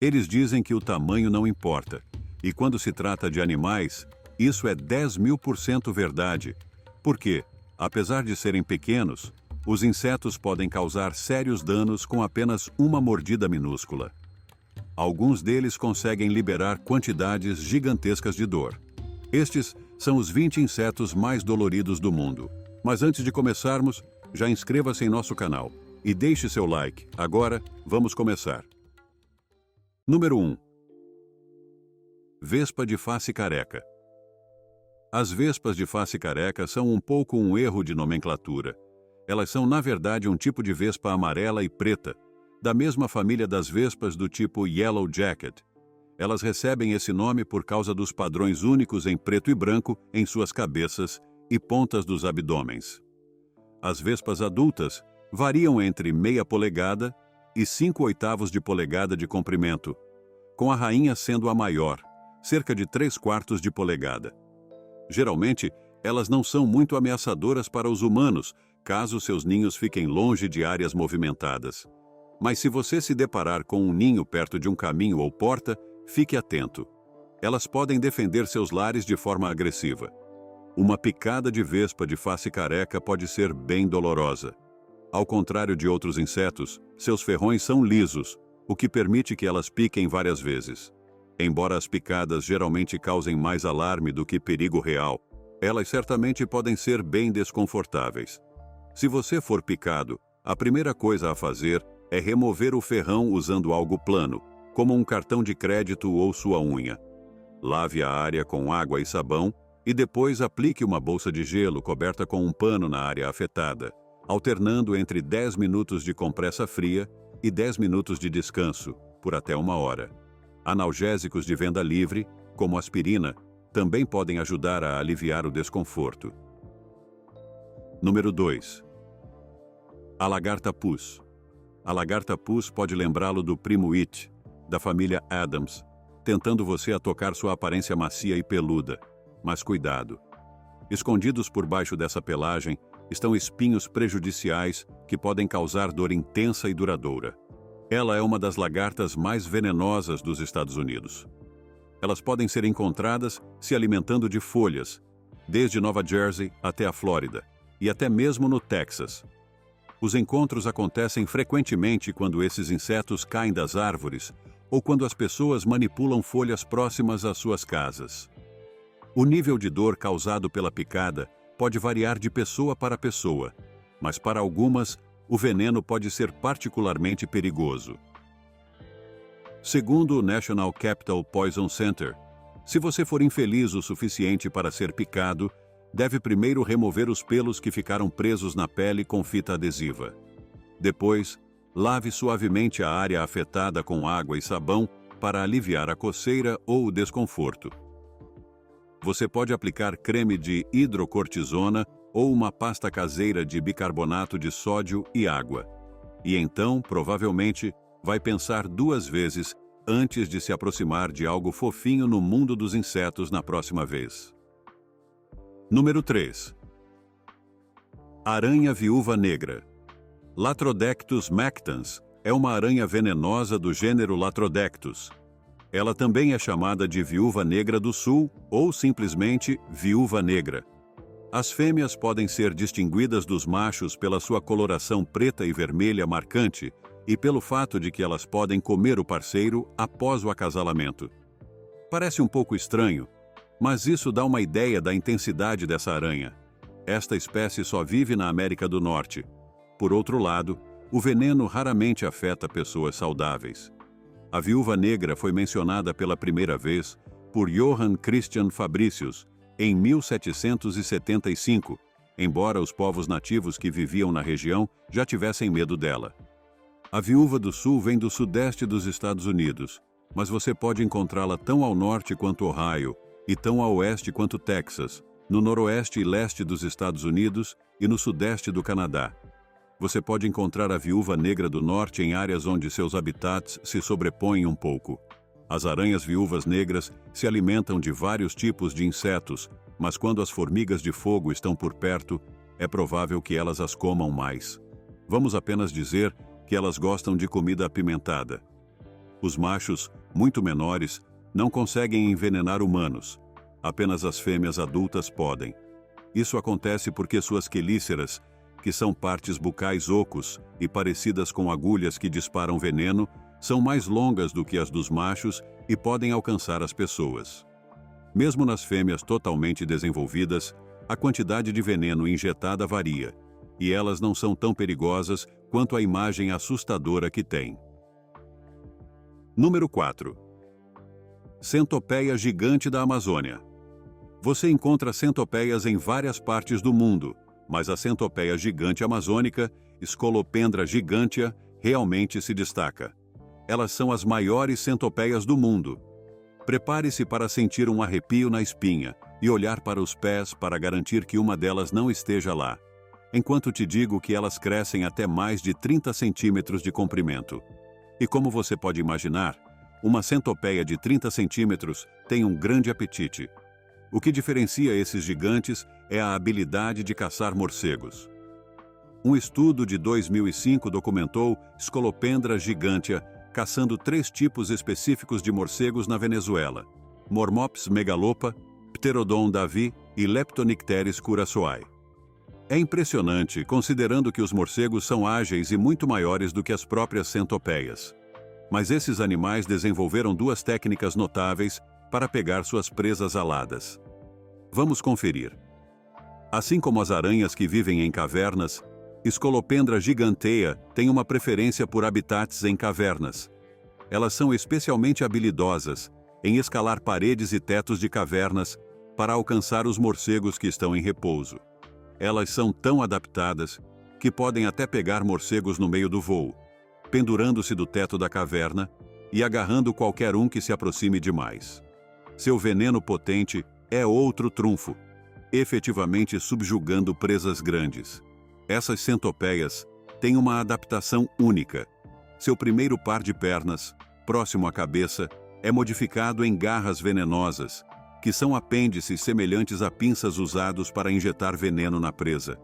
Eles dizem que o tamanho não importa, e quando se trata de animais, isso é 10.000% verdade, porque, apesar de serem pequenos, os insetos podem causar sérios danos com apenas uma mordida minúscula. Alguns deles conseguem liberar quantidades gigantescas de dor. Estes são os 20 insetos mais doloridos do mundo. Mas antes de começarmos, já inscreva-se em nosso canal e deixe seu like. Agora, vamos começar. Número 1. Vespa de face careca. As vespas de face careca são um pouco um erro de nomenclatura. Elas são, na verdade, um tipo de vespa amarela e preta, da mesma família das vespas do tipo Yellow Jacket. Elas recebem esse nome por causa dos padrões únicos em preto e branco em suas cabeças e pontas dos abdômenes. As vespas adultas variam entre meia polegada e 5/8 de polegada de comprimento, com a rainha sendo a maior, cerca de 3/4 de polegada. Geralmente, elas não são muito ameaçadoras para os humanos, caso seus ninhos fiquem longe de áreas movimentadas. Mas se você se deparar com um ninho perto de um caminho ou porta, fique atento. Elas podem defender seus lares de forma agressiva. Uma picada de vespa de face careca pode ser bem dolorosa. Ao contrário de outros insetos, seus ferrões são lisos, o que permite que elas piquem várias vezes. Embora as picadas geralmente causem mais alarme do que perigo real, elas certamente podem ser bem desconfortáveis. Se você for picado, a primeira coisa a fazer é remover o ferrão usando algo plano, como um cartão de crédito ou sua unha. Lave a área com água e sabão e depois aplique uma bolsa de gelo coberta com um pano na área afetada, alternando entre 10 minutos de compressa fria e 10 minutos de descanso, por até 1 hora. Analgésicos de venda livre, como aspirina, também podem ajudar a aliviar o desconforto. Número 2. A lagarta-pus. A lagarta-pus pode lembrá-lo do primo It, da família Addams, tentando você a tocar sua aparência macia e peluda. Mas cuidado! Escondidos por baixo dessa pelagem estão espinhos prejudiciais que podem causar dor intensa e duradoura. Ela é uma das lagartas mais venenosas dos Estados Unidos. Elas podem ser encontradas se alimentando de folhas, desde Nova Jersey até a Flórida, e até mesmo no Texas. Os encontros acontecem frequentemente quando esses insetos caem das árvores ou quando as pessoas manipulam folhas próximas às suas casas. O nível de dor causado pela picada pode variar de pessoa para pessoa, mas para algumas, o veneno pode ser particularmente perigoso. Segundo o National Capital Poison Center, se você for infeliz o suficiente para ser picado, deve primeiro remover os pelos que ficaram presos na pele com fita adesiva. Depois, lave suavemente a área afetada com água e sabão para aliviar a coceira ou o desconforto. Você pode aplicar creme de hidrocortisona ou uma pasta caseira de bicarbonato de sódio e água. E então, provavelmente, vai pensar 2 vezes antes de se aproximar de algo fofinho no mundo dos insetos na próxima vez. Número 3. Aranha viúva negra. Latrodectus mactans é uma aranha venenosa do gênero Latrodectus. Ela também é chamada de viúva negra do sul ou simplesmente viúva negra. As fêmeas podem ser distinguidas dos machos pela sua coloração preta e vermelha marcante e pelo fato de que elas podem comer o parceiro após o acasalamento. Parece um pouco estranho, mas isso dá uma ideia da intensidade dessa aranha. Esta espécie só vive na América do Norte. Por outro lado, o veneno raramente afeta pessoas saudáveis. A viúva negra foi mencionada pela primeira vez por Johann Christian Fabricius em 1775, embora os povos nativos que viviam na região já tivessem medo dela. A viúva do sul vem do sudeste dos Estados Unidos, mas você pode encontrá-la tão ao norte quanto Ohio e tão a oeste quanto Texas, no noroeste e leste dos Estados Unidos e no sudeste do Canadá. Você pode encontrar a viúva negra do norte em áreas onde seus habitats se sobrepõem um pouco. As aranhas viúvas negras se alimentam de vários tipos de insetos, mas quando as formigas de fogo estão por perto, é provável que elas as comam mais. Vamos apenas dizer que elas gostam de comida apimentada. Os machos, muito menores, não conseguem envenenar humanos. Apenas as fêmeas adultas podem. Isso acontece porque suas quelíceras, que são partes bucais ocos e parecidas com agulhas que disparam veneno, são mais longas do que as dos machos e podem alcançar as pessoas. Mesmo nas fêmeas totalmente desenvolvidas, a quantidade de veneno injetada varia, e elas não são tão perigosas quanto a imagem assustadora que têm. Número 4. Centopeia gigante da Amazônia. Você encontra centopeias em várias partes do mundo, mas a centopeia gigante amazônica, Scolopendra gigantea, realmente se destaca. Elas são as maiores centopeias do mundo. Prepare-se para sentir um arrepio na espinha e olhar para os pés para garantir que uma delas não esteja lá, enquanto te digo que elas crescem até mais de 30 centímetros de comprimento. E como você pode imaginar, uma centopeia de 30 centímetros tem um grande apetite. O que diferencia esses gigantes é a habilidade de caçar morcegos. Um estudo de 2005 documentou Scolopendra gigantea caçando 3 tipos específicos de morcegos na Venezuela: Mormops megalopa, Pterodon davi e Leptonicteris curassoae. É impressionante, considerando que os morcegos são ágeis e muito maiores do que as próprias centopeias. Mas esses animais desenvolveram 2 técnicas notáveis para pegar suas presas aladas. Vamos conferir. Assim como as aranhas que vivem em cavernas, Scolopendra gigantea tem uma preferência por habitats em cavernas. Elas são especialmente habilidosas em escalar paredes e tetos de cavernas para alcançar os morcegos que estão em repouso. Elas são tão adaptadas que podem até pegar morcegos no meio do voo, pendurando-se do teto da caverna e agarrando qualquer um que se aproxime demais. Seu veneno potente é outro trunfo, efetivamente subjugando presas grandes. Essas centopeias têm uma adaptação única. Seu primeiro par de pernas, próximo à cabeça, é modificado em garras venenosas, que são apêndices semelhantes a pinças usados para injetar veneno na presa.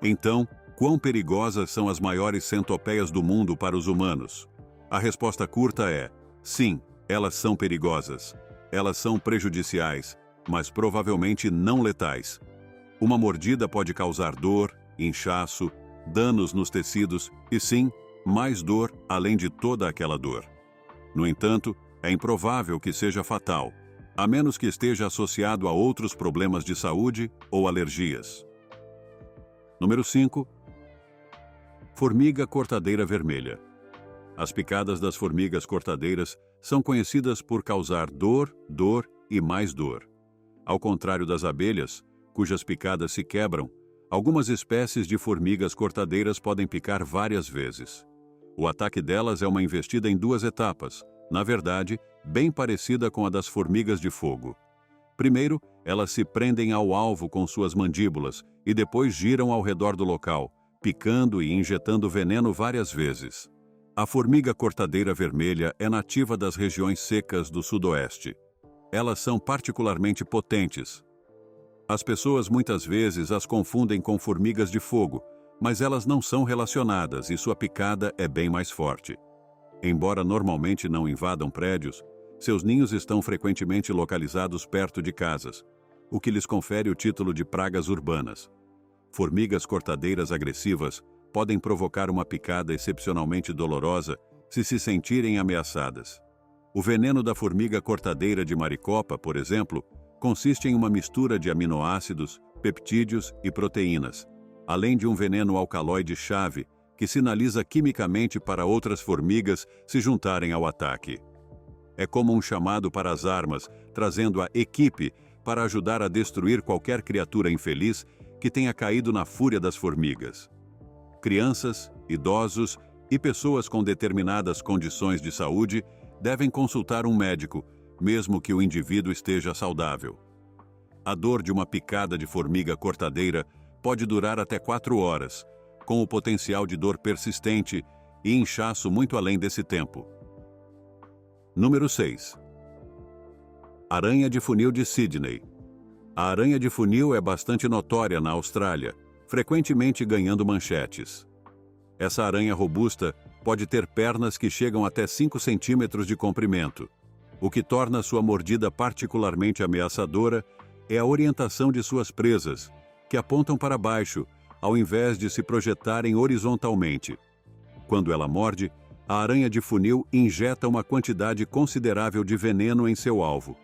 Então, quão perigosas são as maiores centopeias do mundo para os humanos? A resposta curta é: sim, elas são perigosas. Elas são prejudiciais, mas provavelmente não letais. Uma mordida pode causar dor, inchaço, danos nos tecidos e, sim, mais dor além de toda aquela dor. No entanto, é improvável que seja fatal, a menos que esteja associado a outros problemas de saúde ou alergias. Número 5. Formiga cortadeira vermelha. As picadas das formigas cortadeiras são conhecidas por causar dor, dor e mais dor. Ao contrário das abelhas, cujas picadas se quebram, algumas espécies de formigas cortadeiras podem picar várias vezes. O ataque delas é uma investida em 2 etapas, na verdade, bem parecida com a das formigas de fogo. Primeiro, elas se prendem ao alvo com suas mandíbulas e depois giram ao redor do local, picando e injetando veneno várias vezes. A formiga cortadeira vermelha é nativa das regiões secas do sudoeste. Elas são particularmente potentes. As pessoas muitas vezes as confundem com formigas de fogo, mas elas não são relacionadas e sua picada é bem mais forte. Embora normalmente não invadam prédios, seus ninhos estão frequentemente localizados perto de casas, o que lhes confere o título de pragas urbanas. Formigas cortadeiras agressivas podem provocar uma picada excepcionalmente dolorosa se sentirem ameaçadas. O veneno da formiga cortadeira de maricopa, por exemplo, consiste em uma mistura de aminoácidos, peptídeos e proteínas, além de um veneno alcaloide-chave que sinaliza quimicamente para outras formigas se juntarem ao ataque. É como um chamado para as armas, trazendo a equipe para ajudar a destruir qualquer criatura infeliz que tenha caído na fúria das formigas. Crianças, idosos e pessoas com determinadas condições de saúde devem consultar um médico, mesmo que o indivíduo esteja saudável. A dor de uma picada de formiga cortadeira pode durar até 4 horas, com o potencial de dor persistente e inchaço muito além desse tempo. Número 6. Aranha de funil de Sydney. A aranha de funil é bastante notória na Austrália, frequentemente ganhando manchetes. Essa aranha robusta pode ter pernas que chegam até 5 centímetros de comprimento. O que torna sua mordida particularmente ameaçadora é a orientação de suas presas, que apontam para baixo, ao invés de se projetarem horizontalmente. Quando ela morde, a aranha de funil injeta uma quantidade considerável de veneno em seu alvo.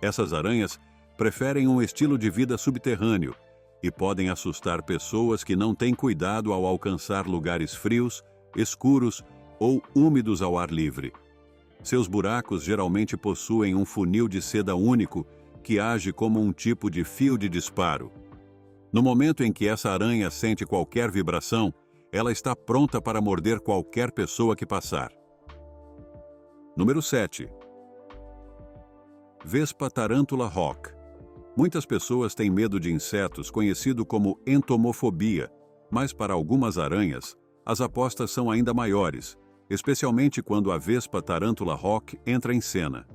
Essas aranhas preferem um estilo de vida subterrâneo e podem assustar pessoas que não têm cuidado ao alcançar lugares frios, escuros ou úmidos ao ar livre. Seus buracos geralmente possuem um funil de seda único que age como um tipo de fio de disparo. No momento em que essa aranha sente qualquer vibração, ela está pronta para morder qualquer pessoa que passar. Número 7. Vespa tarântula hawk. Muitas pessoas têm medo de insetos, conhecido como entomofobia, mas para algumas aranhas, as apostas são ainda maiores, especialmente quando a vespa tarântula hawk entra em cena.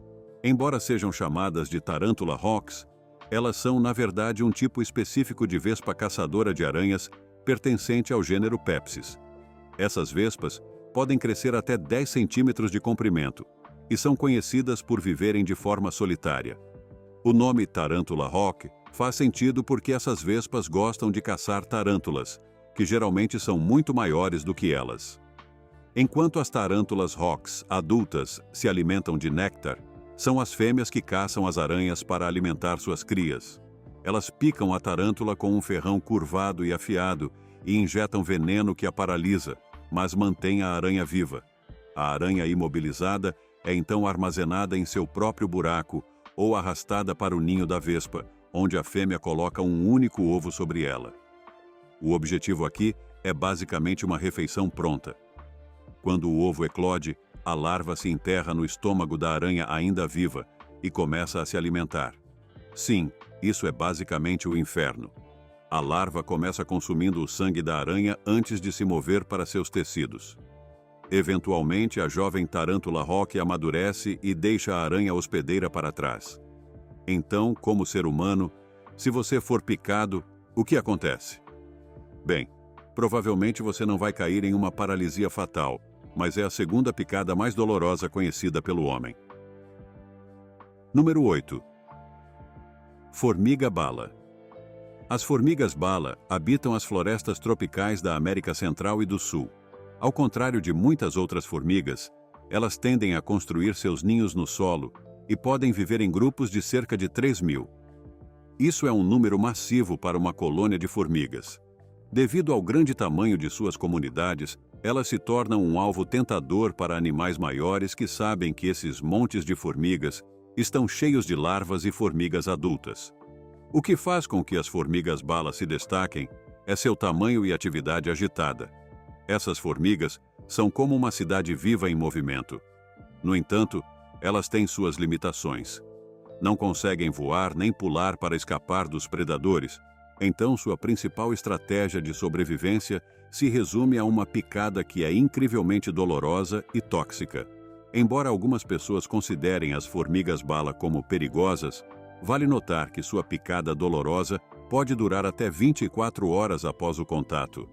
Embora sejam chamadas de tarântula hawks, elas são, na verdade, um tipo específico de vespa caçadora de aranhas pertencente ao gênero Pepsis. Essas vespas podem crescer até 10 centímetros de comprimento e são conhecidas por viverem de forma solitária. O nome tarântula hawk faz sentido porque essas vespas gostam de caçar tarântulas, que geralmente são muito maiores do que elas. Enquanto as tarântulas hawks adultas se alimentam de néctar, são as fêmeas que caçam as aranhas para alimentar suas crias. Elas picam a tarântula com um ferrão curvado e afiado e injetam veneno que a paralisa, mas mantém a aranha viva. A aranha imobilizada é então armazenada em seu próprio buraco ou arrastada para o ninho da vespa, onde a fêmea coloca um único ovo sobre ela. O objetivo aqui é basicamente uma refeição pronta. Quando o ovo eclode, a larva se enterra no estômago da aranha ainda viva e começa a se alimentar. Sim, isso é basicamente o inferno. A larva começa consumindo o sangue da aranha antes de se mover para seus tecidos. Eventualmente, a jovem tarântula hawk amadurece e deixa a aranha hospedeira para trás. Então, como ser humano, se você for picado, o que acontece? Bem, provavelmente você não vai cair em uma paralisia fatal, mas é a segunda picada mais dolorosa conhecida pelo homem. Número 8. Formiga-bala. As formigas-bala habitam as florestas tropicais da América Central e do Sul. Ao contrário de muitas outras formigas, elas tendem a construir seus ninhos no solo e podem viver em grupos de cerca de 3.000. Isso é um número massivo para uma colônia de formigas. Devido ao grande tamanho de suas comunidades, elas se tornam um alvo tentador para animais maiores que sabem que esses montes de formigas estão cheios de larvas e formigas adultas. O que faz com que as formigas-bala se destaquem é seu tamanho e atividade agitada. Essas formigas são como uma cidade viva em movimento. No entanto, elas têm suas limitações. Não conseguem voar nem pular para escapar dos predadores, então sua principal estratégia de sobrevivência se resume a uma picada que é incrivelmente dolorosa e tóxica. Embora algumas pessoas considerem as formigas-bala como perigosas, vale notar que sua picada dolorosa pode durar até 24 horas após o contato.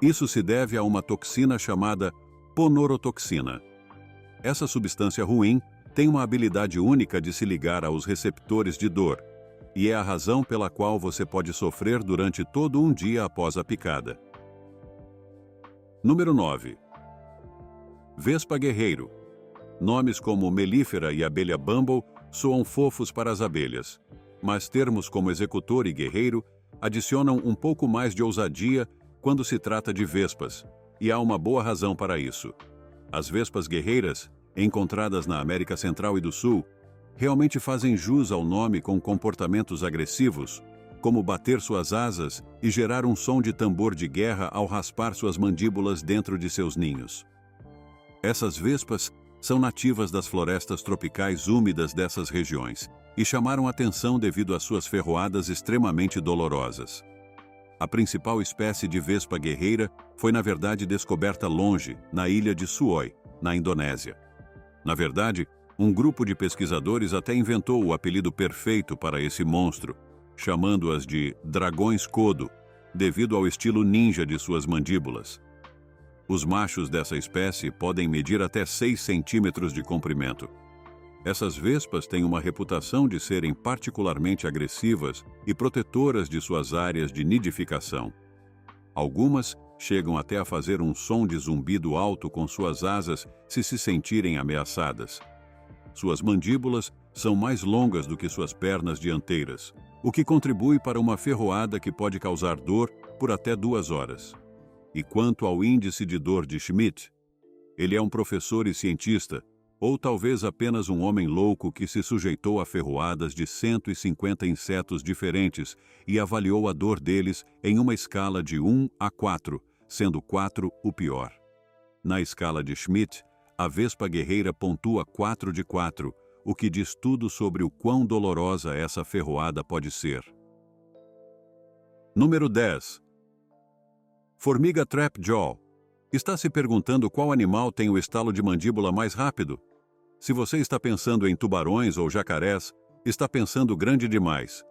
Isso se deve a uma toxina chamada ponorotoxina. Essa substância ruim tem uma habilidade única de se ligar aos receptores de dor, e é a razão pela qual você pode sofrer durante todo um dia após a picada. Número 9. Vespa guerreiro. Nomes como melífera e abelha bumble soam fofos para as abelhas, mas termos como executor e guerreiro adicionam um pouco mais de ousadia quando se trata de vespas, e há uma boa razão para isso. As vespas guerreiras, encontradas na América Central e do Sul, realmente fazem jus ao nome com comportamentos agressivos, como bater suas asas e gerar um som de tambor de guerra ao raspar suas mandíbulas dentro de seus ninhos. Essas vespas são nativas das florestas tropicais úmidas dessas regiões e chamaram atenção devido às suas ferroadas extremamente dolorosas. A principal espécie de vespa guerreira foi, na verdade, descoberta longe, na ilha de Suoi, na Indonésia. Na verdade, um grupo de pesquisadores até inventou o apelido perfeito para esse monstro, chamando-as de dragões kodo, devido ao estilo ninja de suas mandíbulas. Os machos dessa espécie podem medir até 6 centímetros de comprimento. Essas vespas têm uma reputação de serem particularmente agressivas e protetoras de suas áreas de nidificação. Algumas chegam até a fazer um som de zumbido alto com suas asas se sentirem ameaçadas. Suas mandíbulas são mais longas do que suas pernas dianteiras, o que contribui para uma ferroada que pode causar dor por até 2 horas. E quanto ao índice de dor de Schmidt, ele é um professor e cientista, ou talvez apenas um homem louco que se sujeitou a ferroadas de 150 insetos diferentes e avaliou a dor deles em uma escala de 1 a 4, sendo 4 o pior. Na escala de Schmidt, a vespa guerreira pontua 4 de 4, o que diz tudo sobre o quão dolorosa essa ferroada pode ser. Número 10. Formiga Trapjaw. Está se perguntando qual animal tem o estalo de mandíbula mais rápido? Se você está pensando em tubarões ou jacarés, está pensando grande demais.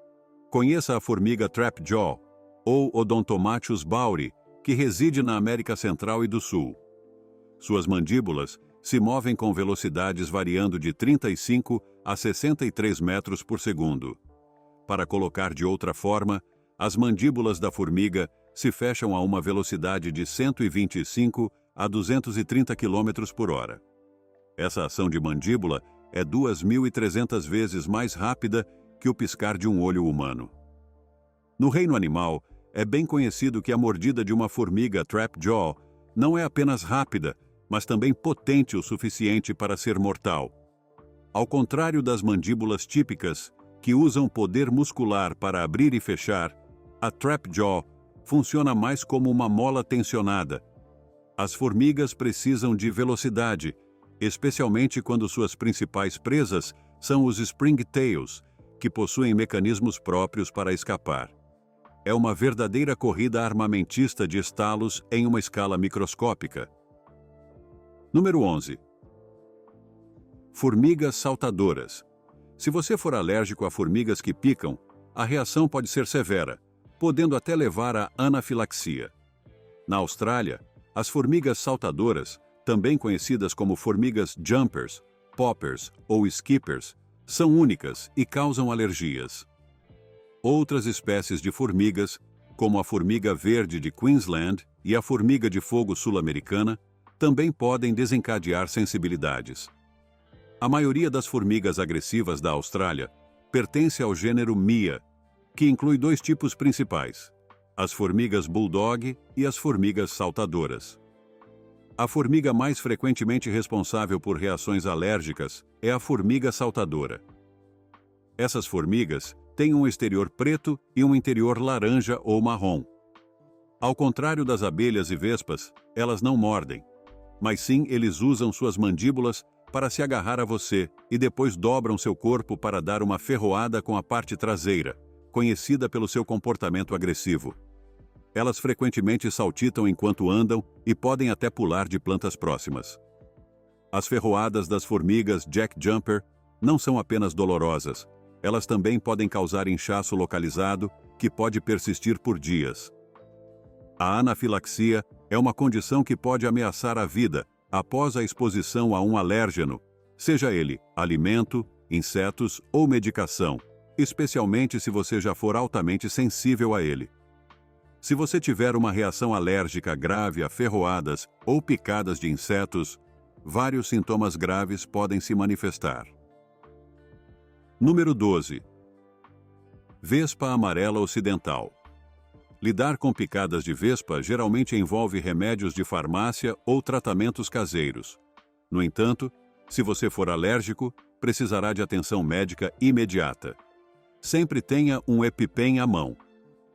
Conheça a formiga Trapjaw, ou Odontomachus bauri, que reside na América Central e do Sul. Suas mandíbulas se movem com velocidades variando de 35 a 63 metros por segundo. Para colocar de outra forma, as mandíbulas da formiga se fecham a uma velocidade de 125 a 230 km por hora. Essa ação de mandíbula é 2.300 vezes mais rápida que o piscar de um olho humano. No reino animal, é bem conhecido que a mordida de uma formiga Trapjaw não é apenas rápida, mas também potente o suficiente para ser mortal. Ao contrário das mandíbulas típicas, que usam poder muscular para abrir e fechar, a Trapjaw funciona mais como uma mola tensionada. As formigas precisam de velocidade, especialmente quando suas principais presas são os springtails, que possuem mecanismos próprios para escapar. É uma verdadeira corrida armamentista de estalos em uma escala microscópica. Número 11. Formigas saltadoras. Se você for alérgico a formigas que picam, a reação pode ser severa, podendo até levar à anafilaxia. Na Austrália, as formigas saltadoras, também conhecidas como formigas jumpers, poppers ou skippers, são únicas e causam alergias. Outras espécies de formigas, como a formiga verde de Queensland e a formiga de fogo sul-americana, também podem desencadear sensibilidades. A maioria das formigas agressivas da Austrália pertence ao gênero Mia, que inclui 2 tipos principais, as formigas bulldog e as formigas saltadoras. A formiga mais frequentemente responsável por reações alérgicas é a formiga saltadora. Essas formigas têm um exterior preto e um interior laranja ou marrom. Ao contrário das abelhas e vespas, elas não mordem, mas sim eles usam suas mandíbulas para se agarrar a você e depois dobram seu corpo para dar uma ferroada com a parte traseira, conhecida pelo seu comportamento agressivo. Elas frequentemente saltitam enquanto andam e podem até pular de plantas próximas. As ferroadas das formigas Jack Jumper não são apenas dolorosas, elas também podem causar inchaço localizado que pode persistir por dias. A anafilaxia é uma condição que pode ameaçar a vida após a exposição a um alérgeno, seja ele alimento, insetos ou medicação, especialmente se você já for altamente sensível a ele. Se você tiver uma reação alérgica grave a ferroadas ou picadas de insetos, vários sintomas graves podem se manifestar. Número 12. Vespa amarela ocidental. Lidar com picadas de vespa geralmente envolve remédios de farmácia ou tratamentos caseiros. No entanto, se você for alérgico, precisará de atenção médica imediata. Sempre tenha um EpiPen à mão.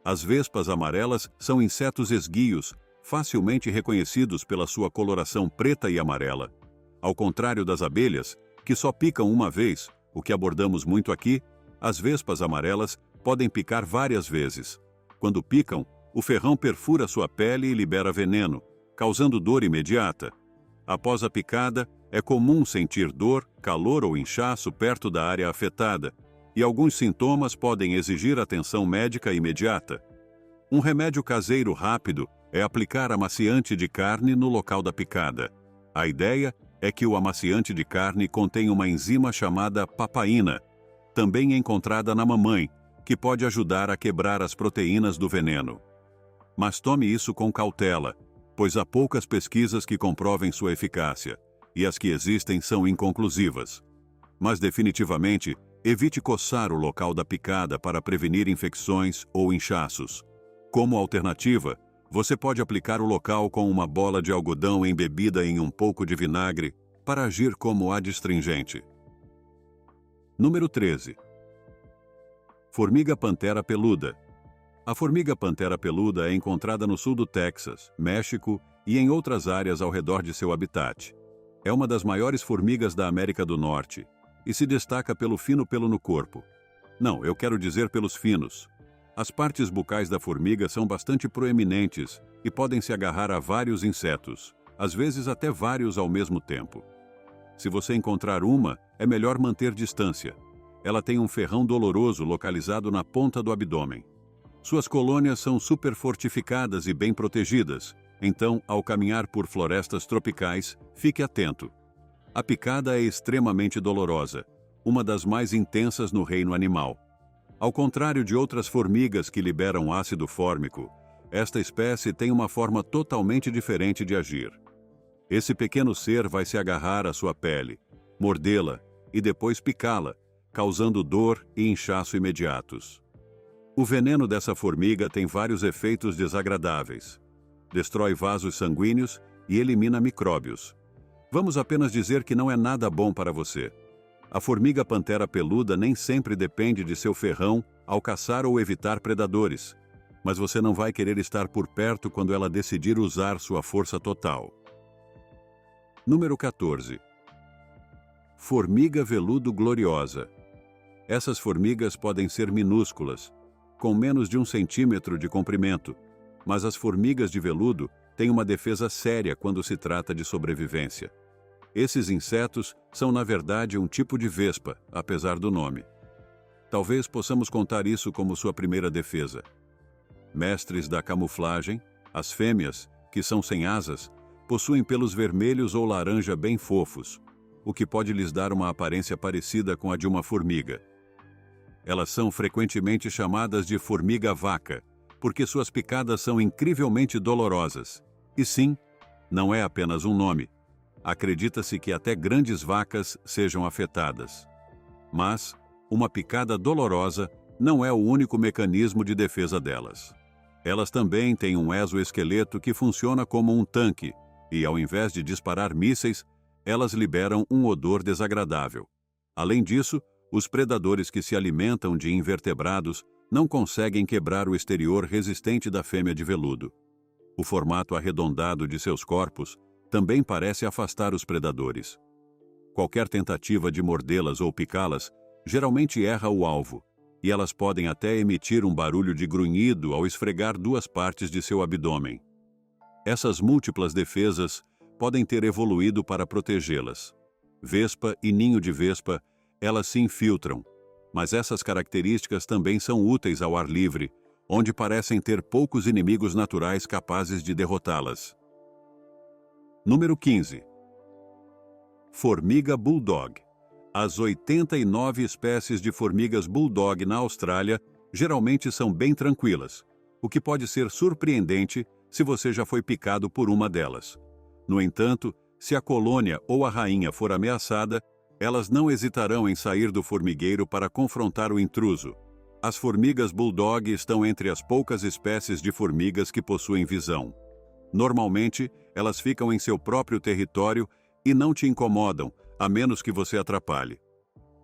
As vespas amarelas são insetos esguios, facilmente reconhecidos pela sua coloração preta e amarela. Ao contrário das abelhas, que só picam uma vez, o que abordamos muito aqui, as vespas amarelas podem picar várias vezes. Quando picam, o ferrão perfura sua pele e libera veneno, causando dor imediata. Após a picada, é comum sentir dor, calor ou inchaço perto da área afetada, e alguns sintomas podem exigir atenção médica imediata. Um remédio caseiro rápido é aplicar amaciante de carne no local da picada. A ideia é que o amaciante de carne contém uma enzima chamada papaína, também encontrada na mamãe, que pode ajudar a quebrar as proteínas do veneno. Mas tome isso com cautela, pois há poucas pesquisas que comprovem sua eficácia, e as que existem são inconclusivas. Mas definitivamente, evite coçar o local da picada para prevenir infecções ou inchaços. Como alternativa, você pode aplicar o local com uma bola de algodão embebida em um pouco de vinagre para agir como adstringente. Número 13. Formiga-pantera peluda. A formiga-pantera peluda é encontrada no sul do Texas, México e em outras áreas ao redor de seu habitat. É uma das maiores formigas da América do Norte e se destaca pelo fino pelo no corpo. Não, eu quero dizer pelos finos. As partes bucais da formiga são bastante proeminentes e podem se agarrar a vários insetos, às vezes até vários ao mesmo tempo. Se você encontrar uma, é melhor manter distância. Ela tem um ferrão doloroso localizado na ponta do abdômen. Suas colônias são superfortificadas e bem protegidas, então, ao caminhar por florestas tropicais, fique atento. A picada é extremamente dolorosa, uma das mais intensas no reino animal. Ao contrário de outras formigas que liberam ácido fórmico, esta espécie tem uma forma totalmente diferente de agir. Esse pequeno ser vai se agarrar à sua pele, mordê-la e depois picá-la, causando dor e inchaço imediatos. O veneno dessa formiga tem vários efeitos desagradáveis. Destrói vasos sanguíneos e elimina micróbios. Vamos apenas dizer que não é nada bom para você. A formiga-pantera peluda nem sempre depende de seu ferrão ao caçar ou evitar predadores, mas você não vai querer estar por perto quando ela decidir usar sua força total. Número 14. Formiga veludo gloriosa. Essas formigas podem ser minúsculas, com menos de 1 centímetro de comprimento, mas as formigas de veludo têm uma defesa séria quando se trata de sobrevivência. Esses insetos são, na verdade, um tipo de vespa, apesar do nome. Talvez possamos contar isso como sua primeira defesa. Mestres da camuflagem, as fêmeas, que são sem asas, possuem pelos vermelhos ou laranja bem fofos, o que pode lhes dar uma aparência parecida com a de uma formiga. Elas são frequentemente chamadas de formiga-vaca, porque suas picadas são incrivelmente dolorosas. E sim, não é apenas um nome. Acredita-se que até grandes vacas sejam afetadas. Mas uma picada dolorosa não é o único mecanismo de defesa delas. Elas também têm um exoesqueleto que funciona como um tanque, e ao invés de disparar mísseis, elas liberam um odor desagradável. Além disso, os predadores que se alimentam de invertebrados não conseguem quebrar o exterior resistente da fêmea de veludo. O formato arredondado de seus corpos também parece afastar os predadores. Qualquer tentativa de mordê-las ou picá-las geralmente erra o alvo, e elas podem até emitir um barulho de grunhido ao esfregar duas partes de seu abdômen. Essas múltiplas defesas podem ter evoluído para protegê-las. Vespa e ninho de vespa, elas se infiltram, mas essas características também são úteis ao ar livre, onde parecem ter poucos inimigos naturais capazes de derrotá-las. Número 15. Formiga bulldog. As 89 espécies de formigas bulldog na Austrália geralmente são bem tranquilas, o que pode ser surpreendente se você já foi picado por uma delas. No entanto, se a colônia ou a rainha for ameaçada, elas não hesitarão em sair do formigueiro para confrontar o intruso. As formigas bulldog estão entre as poucas espécies de formigas que possuem visão. Normalmente, elas ficam em seu próprio território e não te incomodam, a menos que você atrapalhe.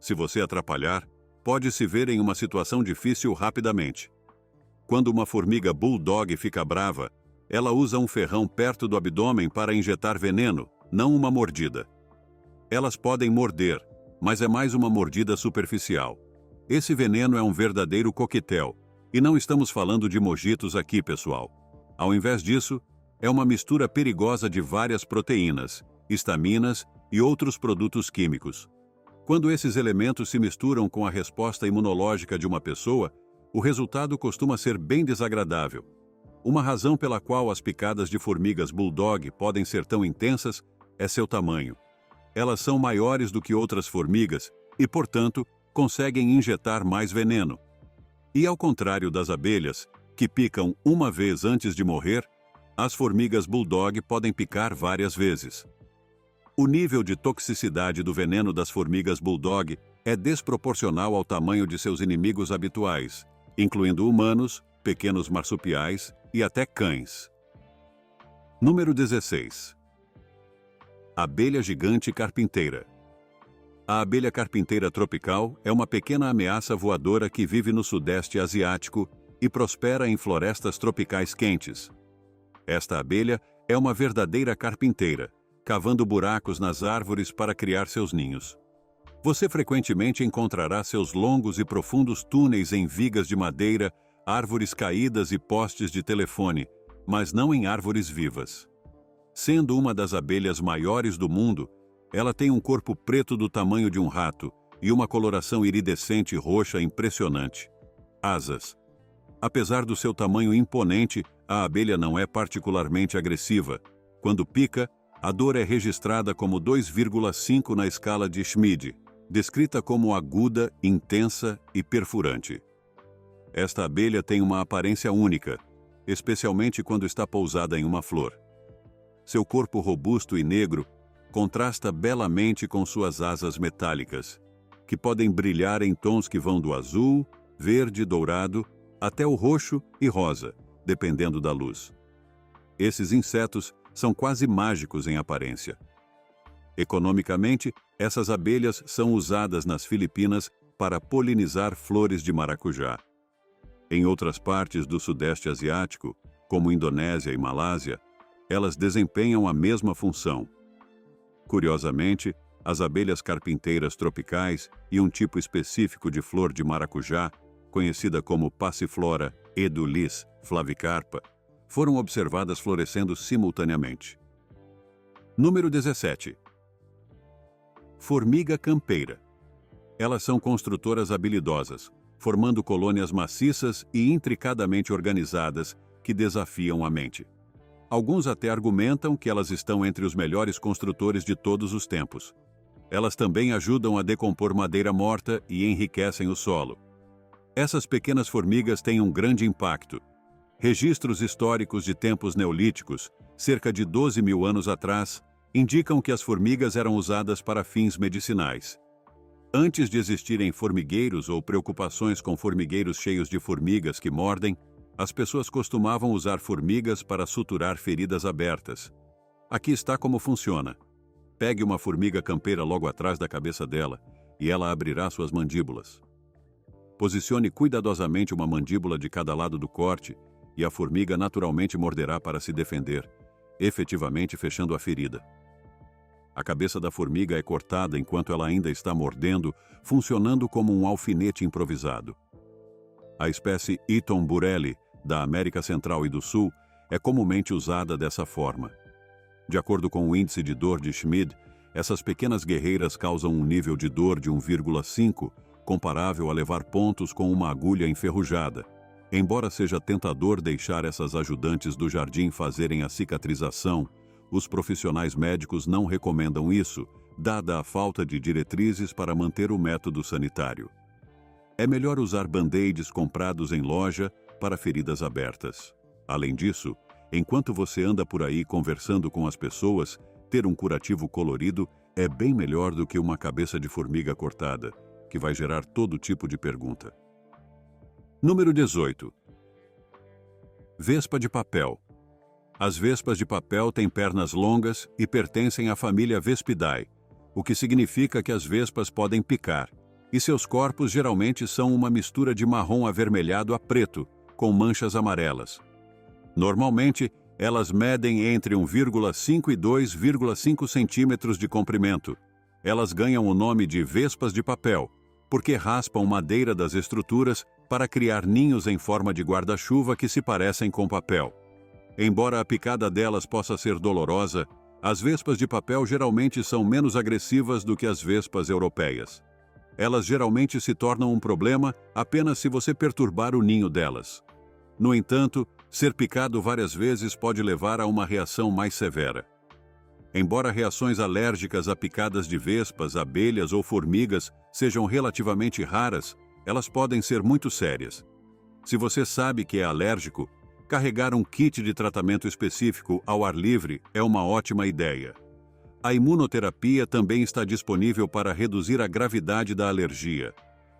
Se você atrapalhar, pode se ver em uma situação difícil rapidamente. Quando uma formiga bulldog fica brava, ela usa um ferrão perto do abdômen para injetar veneno, não uma mordida. Elas podem morder, mas é mais uma mordida superficial. Esse veneno é um verdadeiro coquetel, e não estamos falando de mojitos aqui, pessoal. Ao invés disso, é uma mistura perigosa de várias proteínas, estaminas e outros produtos químicos. Quando esses elementos se misturam com a resposta imunológica de uma pessoa, o resultado costuma ser bem desagradável. Uma razão pela qual as picadas de formigas bulldog podem ser tão intensas é seu tamanho. Elas são maiores do que outras formigas e, portanto, conseguem injetar mais veneno. E ao contrário das abelhas, que picam uma vez antes de morrer, as formigas bulldog podem picar várias vezes. O nível de toxicidade do veneno das formigas bulldog é desproporcional ao tamanho de seus inimigos habituais, incluindo humanos, pequenos marsupiais e até cães. Número 16. Abelha gigante carpinteira. A abelha carpinteira tropical é uma pequena ameaça voadora que vive no sudeste asiático e prospera em florestas tropicais quentes. Esta abelha é uma verdadeira carpinteira, cavando buracos nas árvores para criar seus ninhos. Você frequentemente encontrará seus longos e profundos túneis em vigas de madeira, árvores caídas e postes de telefone, mas não em árvores vivas. Sendo uma das abelhas maiores do mundo, ela tem um corpo preto do tamanho de um rato e uma coloração iridescente roxa impressionante. Asas. Apesar do seu tamanho imponente, a abelha não é particularmente agressiva. Quando pica, a dor é registrada como 2,5 na escala de Schmid, descrita como aguda, intensa e perfurante. Esta abelha tem uma aparência única, especialmente quando está pousada em uma flor. Seu corpo robusto e negro contrasta belamente com suas asas metálicas, que podem brilhar em tons que vão do azul, verde, dourado, até o roxo e rosa, dependendo da luz. Esses insetos são quase mágicos em aparência. Economicamente, essas abelhas são usadas nas Filipinas para polinizar flores de maracujá. Em outras partes do Sudeste Asiático, como Indonésia e Malásia, elas desempenham a mesma função. Curiosamente, as abelhas carpinteiras tropicais e um tipo específico de flor de maracujá, conhecida como Passiflora edulis flavicarpa, foram observadas florescendo simultaneamente. Número 17. Formiga campeira. Elas são construtoras habilidosas, formando colônias maciças e intricadamente organizadas que desafiam a mente. Alguns até argumentam que elas estão entre os melhores construtores de todos os tempos. Elas também ajudam a decompor madeira morta e enriquecem o solo. Essas pequenas formigas têm um grande impacto. Registros históricos de tempos neolíticos, cerca de 12 mil anos atrás, indicam que as formigas eram usadas para fins medicinais. Antes de existirem formigueiros ou preocupações com formigueiros cheios de formigas que mordem, as pessoas costumavam usar formigas para suturar feridas abertas. Aqui está como funciona. Pegue uma formiga campeira logo atrás da cabeça dela e ela abrirá suas mandíbulas. Posicione cuidadosamente uma mandíbula de cada lado do corte e a formiga naturalmente morderá para se defender, efetivamente fechando a ferida. A cabeça da formiga é cortada enquanto ela ainda está mordendo, funcionando como um alfinete improvisado. A espécie Eaton burelli, da América Central e do Sul, é comumente usada dessa forma. De acordo com o índice de dor de Schmid, essas pequenas guerreiras causam um nível de dor de 1,5, comparável a levar pontos com uma agulha enferrujada. Embora seja tentador deixar essas ajudantes do jardim fazerem a cicatrização, os profissionais médicos não recomendam isso, dada a falta de diretrizes para manter o método sanitário. É melhor usar band-aids comprados em loja para feridas abertas. Além disso, enquanto você anda por aí conversando com as pessoas, ter um curativo colorido é bem melhor do que uma cabeça de formiga cortada, que vai gerar todo tipo de pergunta. Número 18. Vespa de papel. As vespas de papel têm pernas longas e pertencem à família Vespidae, o que significa que as vespas podem picar, e seus corpos geralmente são uma mistura de marrom avermelhado a preto, com manchas amarelas. Normalmente, elas medem entre 1,5 e 2,5 centímetros de comprimento. Elas ganham o nome de vespas de papel, porque raspam madeira das estruturas para criar ninhos em forma de guarda-chuva que se parecem com papel. Embora a picada delas possa ser dolorosa, as vespas de papel geralmente são menos agressivas do que as vespas europeias. Elas geralmente se tornam um problema apenas se você perturbar o ninho delas. No entanto, Ser picado várias vezes pode levar a uma reação mais severa. Embora reações alérgicas a picadas de vespas, abelhas ou formigas sejam relativamente raras, elas podem ser muito sérias. Se você sabe que é alérgico, carregar um kit de tratamento específico ao ar livre é uma ótima ideia. A imunoterapia também está disponível para reduzir a gravidade da alergia.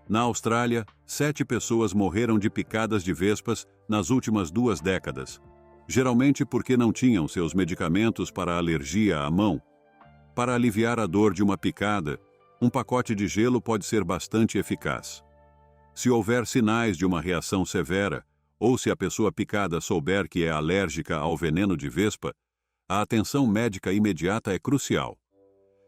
Na Austrália, 7 pessoas morreram de picadas de vespas nas últimas 2 décadas, geralmente porque não tinham seus medicamentos para alergia à mão. Para aliviar a dor de uma picada, um pacote de gelo pode ser bastante eficaz. Se houver sinais de uma reação severa, ou se a pessoa picada souber que é alérgica ao veneno de vespa, a atenção médica imediata é crucial.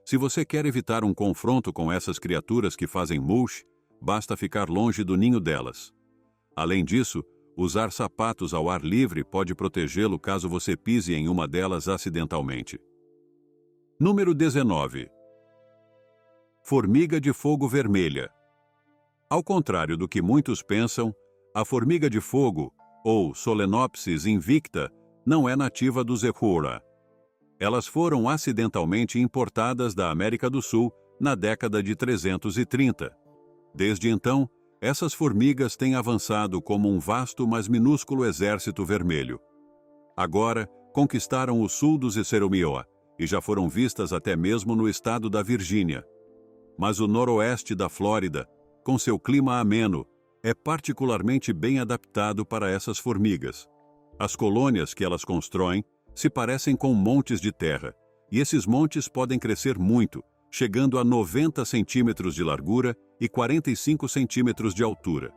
Se você quer evitar um confronto com essas criaturas que fazem mulch, basta ficar longe do ninho delas. Além disso, usar sapatos ao ar livre pode protegê-lo caso você pise em uma delas acidentalmente. Número 19. Formiga de fogo vermelha. Ao contrário do que muitos pensam, a formiga de fogo, ou Solenopsis invicta, não é nativa do Zechura. Elas foram acidentalmente importadas da América do Sul na década de 330. Desde então, essas formigas têm avançado como um vasto mas minúsculo exército vermelho. Agora, conquistaram o sul dos Iceromioa e já foram vistas até mesmo no estado da Virgínia. Mas o noroeste da Flórida, com seu clima ameno, é particularmente bem adaptado para essas formigas. As colônias que elas constroem se parecem com montes de terra, e esses montes podem crescer muito, chegando a 90 centímetros de largura e 45 centímetros de altura.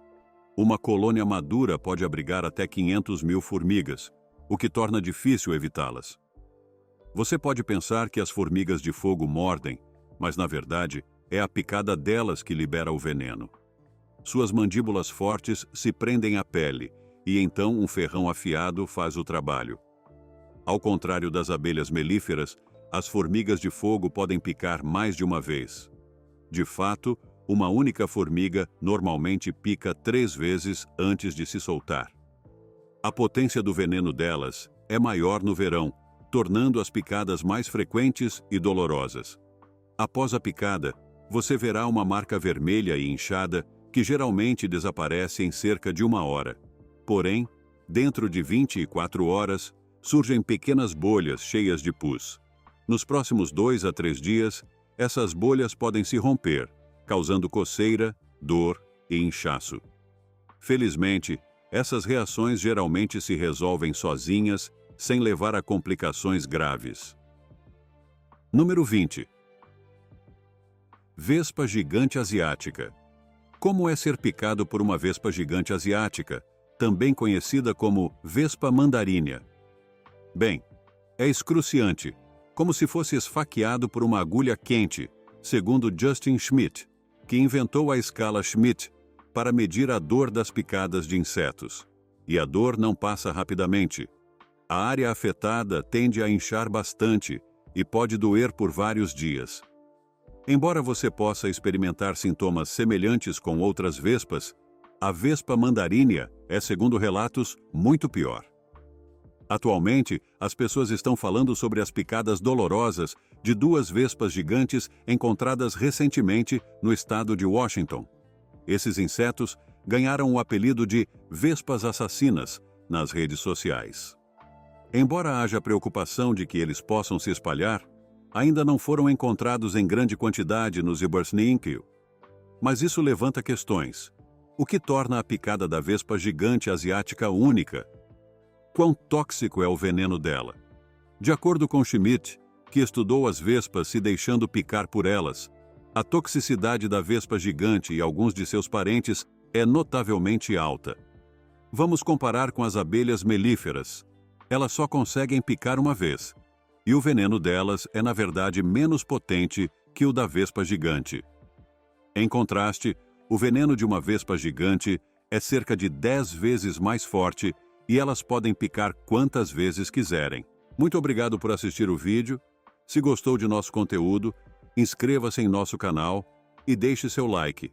Uma colônia madura pode abrigar até 500.000 formigas, o que torna difícil evitá-las. Você pode pensar que as formigas de fogo mordem, mas na verdade é a picada delas que libera o veneno. Suas mandíbulas fortes se prendem à pele e então um ferrão afiado faz o trabalho. Ao contrário das abelhas melíferas, as formigas de fogo podem picar mais de uma vez. De fato, uma única formiga normalmente pica 3 vezes antes de se soltar. A potência do veneno delas é maior no verão, tornando as picadas mais frequentes e dolorosas. Após a picada, você verá uma marca vermelha e inchada que geralmente desaparece em cerca de 1 hora. Porém, dentro de 24 horas, surgem pequenas bolhas cheias de pus. Nos próximos 2 a 3 dias, essas bolhas podem se romper, causando coceira, dor e inchaço. Felizmente, essas reações geralmente se resolvem sozinhas, sem levar a complicações graves. Número 20. Vespa gigante asiática. Como é ser picado por uma vespa gigante asiática, também conhecida como vespa mandarínia? Bem, é excruciante, como se fosse esfaqueado por uma agulha quente, segundo Justin Schmidt, que inventou a escala Schmidt para medir a dor das picadas de insetos. E a dor não passa rapidamente. A área afetada tende a inchar bastante e pode doer por vários dias. Embora você possa experimentar sintomas semelhantes com outras vespas, a vespa mandarínia é, segundo relatos, muito pior. Atualmente, as pessoas estão falando sobre as picadas dolorosas de 2 vespas gigantes encontradas recentemente no estado de Washington. Esses insetos ganharam o apelido de vespas assassinas nas redes sociais. Embora haja preocupação de que eles possam se espalhar, ainda não foram encontrados em grande quantidade nos Ibersninkio. Mas isso levanta questões. O que torna a picada da vespa gigante asiática única? Quão tóxico é o veneno dela? De acordo com Schmidt, que estudou as vespas se deixando picar por elas, a toxicidade da vespa gigante e alguns de seus parentes é notavelmente alta. Vamos comparar com as abelhas melíferas. Elas só conseguem picar uma vez, e o veneno delas é, na verdade, menos potente que o da vespa gigante. Em contraste, o veneno de uma vespa gigante é cerca de 10 vezes mais forte e elas podem picar quantas vezes quiserem. Muito obrigado por assistir o vídeo. Se gostou de nosso conteúdo, inscreva-se em nosso canal e deixe seu like.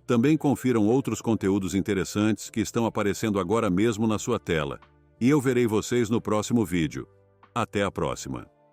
Também confiram outros conteúdos interessantes que estão aparecendo agora mesmo na sua tela. E eu verei vocês no próximo vídeo. Até a próxima!